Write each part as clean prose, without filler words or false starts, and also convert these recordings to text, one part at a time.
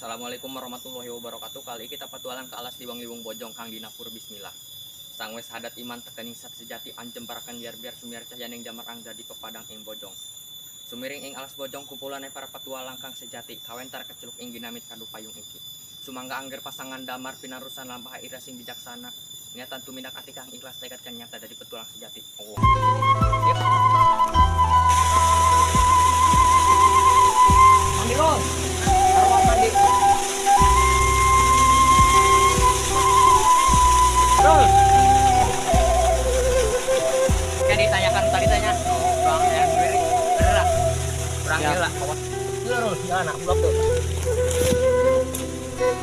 Assalamualaikum warahmatullahi wabarakatuh. Kali kita petualang ke alas liwang-liwung bojong kang dinapur bismillah. Sang wes hadat iman tekening sat sejati anjem parakan biar sumiar cahyaning damar ang jadi pepadang ing bojong. Sumiring ing alas bojong kumpulannya para petualang kang sejati kawentar keceluk ing ginamit kadu payung iki. Sumangga angger pasangan damar pinarusan lampah ira sing bijaksana. Niatan tumindak ati kang ikhlas tekad kan nyata dari petualang sejati. Oh. Yep. Mandi Ron. Mandi. Bro. Kayak ditanyakan tadi tanya. Bang yang sendiri. Bener. Kurang gila. Terus jangan nak blok tuh.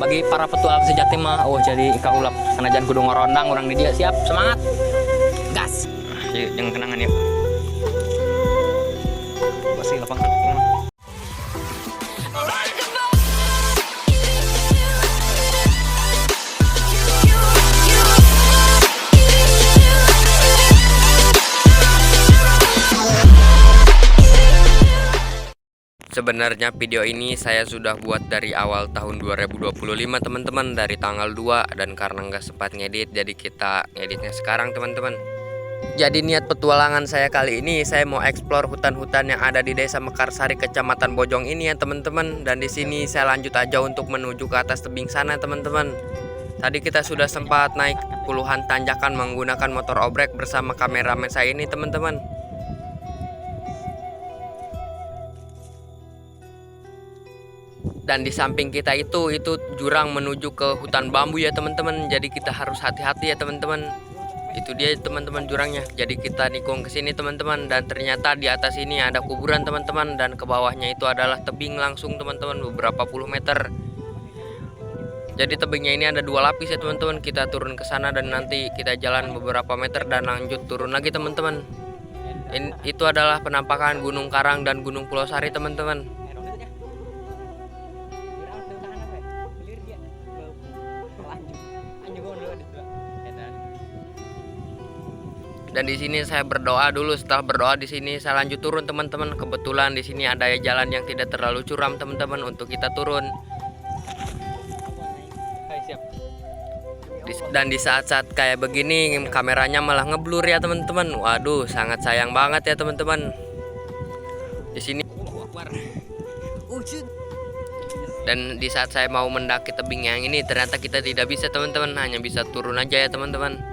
Bagi para petualang sejati mah jadi ika ulap sanajan kudu ngorondang orang di dia siap semangat. Gas. Yuk jangan kenangan yuk. Masih lapangan. Sebenarnya video ini saya sudah buat dari awal tahun 2025 teman-teman, dari tanggal 2, dan karena nggak sempat ngedit jadi kita ngeditnya sekarang teman-teman. Jadi niat petualangan saya kali ini saya mau eksplor hutan-hutan yang ada di Desa Mekarsari Kecamatan Bojong ini ya teman-teman, dan di sini saya lanjut aja untuk menuju ke atas tebing sana teman-teman. Tadi kita sudah sempat naik puluhan tanjakan menggunakan motor obrek bersama kameramen saya ini teman-teman. Dan di samping kita itu jurang menuju ke hutan bambu ya teman-teman. Jadi kita harus hati-hati ya teman-teman. Itu dia teman-teman jurangnya. Jadi kita nikung ke sini teman-teman, dan ternyata di atas ini ada kuburan teman-teman, dan ke bawahnya itu adalah tebing langsung teman-teman, beberapa puluh meter. Jadi tebingnya ini ada 2 lapis ya teman-teman. Kita turun ke sana dan nanti kita jalan beberapa meter dan lanjut turun lagi teman-teman. Itu adalah penampakan Gunung Karang dan Gunung Pulau Sari teman-teman. Dan di sini saya berdoa dulu. Setelah berdoa di sini saya lanjut turun teman-teman. Kebetulan di sini ada jalan yang tidak terlalu curam teman-teman untuk kita turun. Dan di saat-saat kayak begini kameranya malah ngeblur ya teman-teman. Waduh, sangat sayang banget ya teman-teman. Di sini. Dan di saat saya mau mendaki tebing yang ini ternyata kita tidak bisa teman-teman, hanya bisa turun aja ya teman-teman.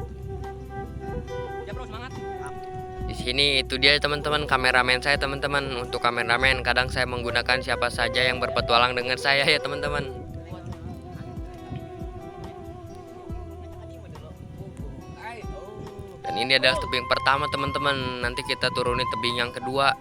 Ini itu dia teman-teman kameramen saya teman-teman. Untuk kameramen kadang saya menggunakan siapa saja yang berpetualang dengan saya ya teman-teman. Dan ini adalah tebing pertama teman-teman. Nanti kita turuni tebing yang kedua.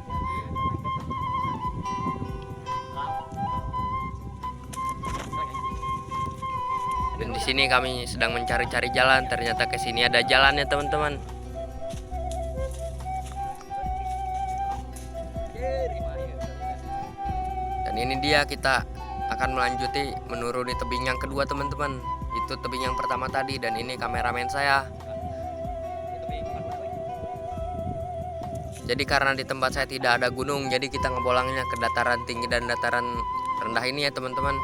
Dan di sini kami sedang mencari-cari jalan. Ternyata ke sini ada jalannya teman-teman. Ini dia kita akan melanjuti menuruni tebing yang kedua teman-teman. Itu tebing yang pertama tadi, dan ini kameramen saya. Jadi karena di tempat saya tidak ada gunung, jadi kita ngebolangnya ke dataran tinggi dan dataran rendah ini ya teman-teman.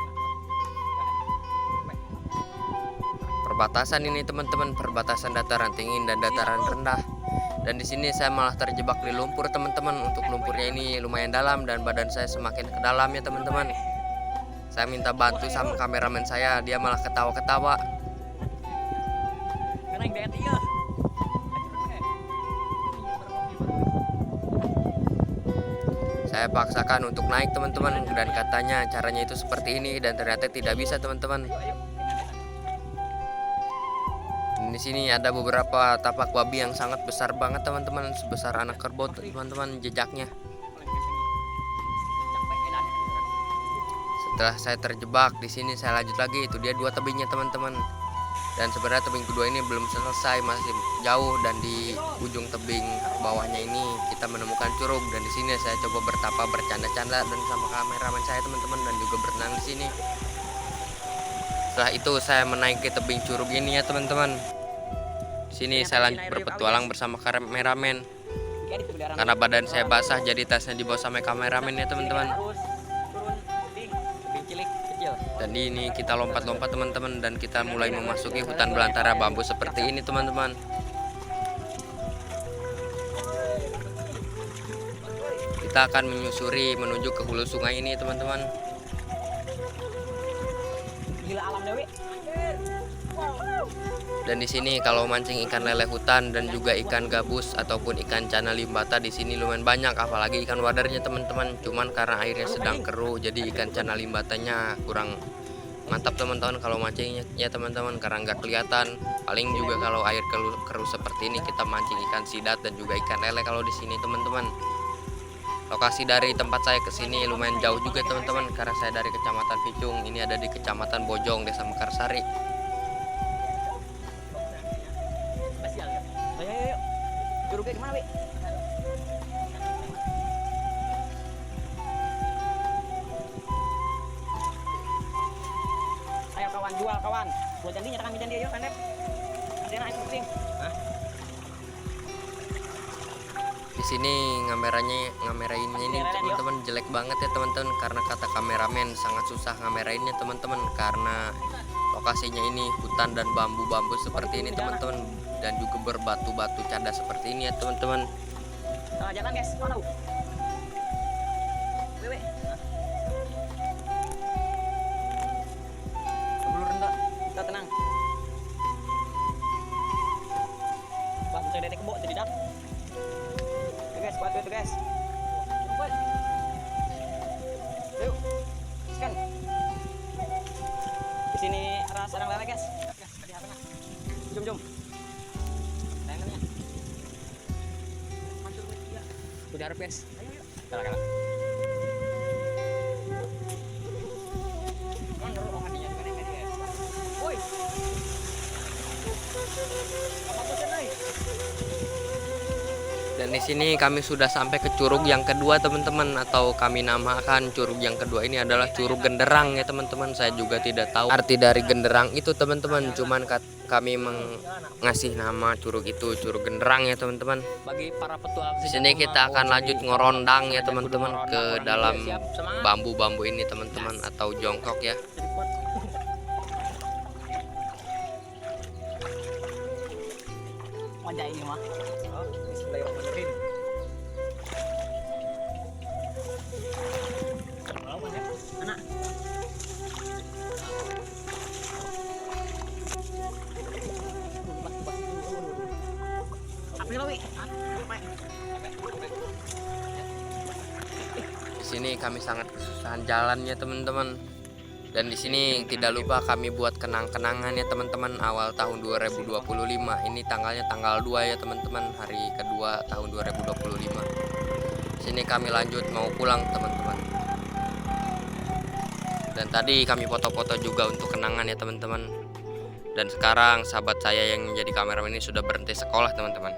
Perbatasan ini teman-teman, perbatasan dataran tinggi dan dataran rendah. Dan di sini saya malah terjebak di lumpur teman-teman. Untuk lumpurnya ini lumayan dalam dan badan saya semakin ke dalam ya teman-teman. Saya minta bantu sama kameramen saya, dia malah ketawa-ketawa. Saya paksakan untuk naik teman-teman, dan katanya caranya itu seperti ini, dan ternyata tidak bisa teman-teman. Di sini ada beberapa tapak babi yang sangat besar banget teman-teman, sebesar anak kerbau teman-teman jejaknya. Setelah saya terjebak di sini, saya lanjut lagi. Itu dia 2 tebingnya teman-teman. Dan sebenarnya tebing kedua ini belum selesai, masih jauh, dan di ujung tebing bawahnya ini kita menemukan curug. Dan di sini saya coba bertapa bercanda-canda dan sama kameramen saya teman-teman, dan juga berenang di sini. Setelah itu saya menaiki tebing curug ini ya teman-teman. Sini saya lanjut berpetualang bersama kameramen. Karena badan saya basah jadi tasnya dibawa sama kameramen ya teman-teman. Dan ini kita lompat-lompat teman-teman, dan kita mulai memasuki hutan belantara bambu seperti ini teman-teman. Kita akan menyusuri menuju ke hulu sungai ini teman-teman. Gila alam Dewi. Dan di sini kalau mancing ikan lele hutan dan juga ikan gabus ataupun ikan cana limbata di sini lumayan banyak, apalagi ikan wadarnya teman-teman. Cuman karena airnya sedang keruh, jadi ikan cana limbatanya kurang mantap teman-teman kalau mancingnya ya teman-teman, karena nggak kelihatan. Paling juga kalau air keruh seperti ini kita mancing ikan sidat dan juga ikan lele kalau di sini teman-teman. Lokasi dari tempat saya ke sini lumayan jauh juga teman-teman, karena saya dari Kecamatan Picung, ini ada di Kecamatan Bojong, Desa Mekarsari. Ayo. Curugnya kemana, Wi? Ayo kawan, jual kawan. Buat janji nyatakan janji yuk, Pandep. Ada anak penting. Di sini ngamerainnya ini teman-teman jelek banget ya teman-teman, karena kata kameramen sangat susah ngamerainnya teman-teman, karena lokasinya ini hutan dan bambu-bambu seperti ini teman-teman, dan juga berbatu-batu cadas seperti ini ya teman-teman. Jalan guys, mana? Wewe. Sebelum rendah, kita tenang. Batu saya dari kebok jadi dak. Guys, batu itu guys. Yuk, scan. Di sini arah sarang lele guys. Jom. Tangannya. Udah harap guys. Ayo. Kalah. Woi. Apa tuh cenai? Dan di sini kami sudah sampai ke curug yang kedua teman-teman, atau kami namakan curug yang kedua ini adalah Curug Genderang ya teman-teman. Saya juga tidak tahu arti dari genderang itu teman-teman, cuman kami mengasih nama curug itu Curug Genderang ya teman-teman. Bagi para petua Di sini kita akan lanjut ngorondang ya teman-teman ke dalam bambu-bambu ini teman-teman, atau jongkok ya. Wajah ini mah. Bismillahirrahmanirrahim. Anak. Apa lo, Wi? Di sini kami sangat kesusahan jalannya teman-teman. Dan di sini tidak lupa kami buat kenang-kenangan ya teman-teman, awal tahun 2025. Ini tanggalnya tanggal 2 ya teman-teman, hari kedua tahun 2025. Sini kami lanjut mau pulang teman-teman. Dan tadi kami foto-foto juga untuk kenangan ya teman-teman. Dan sekarang sahabat saya yang menjadi kameramen ini sudah berhenti sekolah teman-teman.